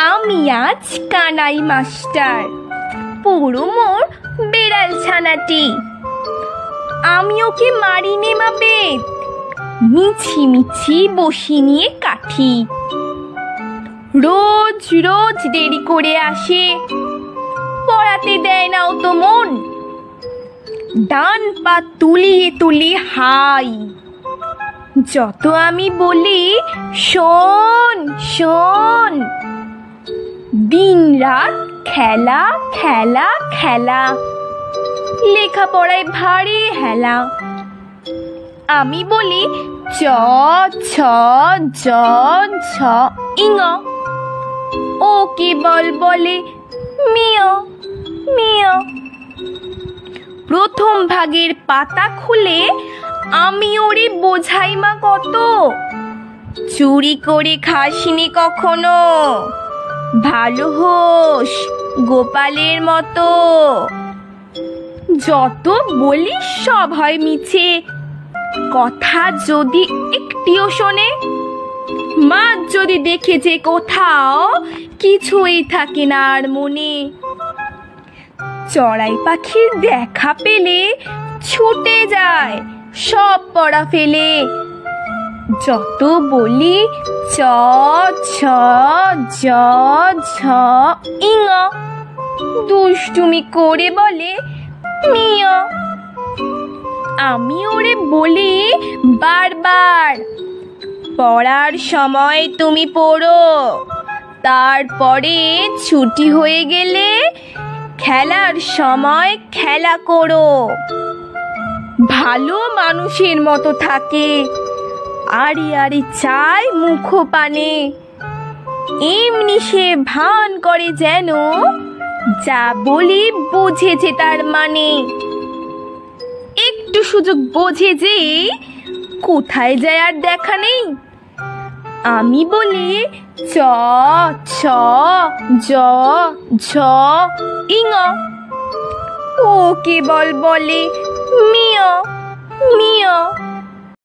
আমি আজ কানাই মাস্টার, পুরো মোর বেড়াল ছানাটি। আমি ওকে মারিনে মা পেট, মিছি মিছি বসি নিয়ে কাঠি। রোজ রোজ দেরি করে আসে, পড়াতে দেয় না ও তো মন। ডান পা তুলিয়ে তুলি হাই, যত আমি বলি শোন শোন। দিন রাত খেলা খেলা খেলা, লেখাপড়ায় ভারী হেলা। আমি বলি চ ছ জ ঝ ইঙ, ও কেবল বলে মিয় মিয়। প্রথম ভাগের পাতা খুলে আমি ওরে বোঝাই মা কত। চুরি করে খাসনি কখনো, ভালো হোস গোপালের মতো। যত বলি সব হয় মিছে, কথা যদি একটিও শোনে। মা যদি দেখে যে কোথাও কিছুই থাকে না আর মনে। চড়াই পাখির দেখা পেলে ছুটে যায় সব পড়া ফেলে। যত বলি চ ছ জ ঝ ইঙ, দুষ্টুমি করে বলে মিয়। আমি ওরে বলি বারবার, পড়ার সময় তুমি পড়ো, তারপরে ছুটি হয়ে গেলে খেলার সময় খেলা করো। ভালো মানুষের মতো থাকে, আড়ি আড়ি চায় মুখ পানে। এমনি সে ভান করে যেন যা বলি বুঝেছে তার মানে। একটু সুযোগ বোঝে যে কোথায় যায় আর দেখা নেই। আমি বলি চ ছ জ ঝ ইঙ, ও কেবল বলে মিয় মিয়।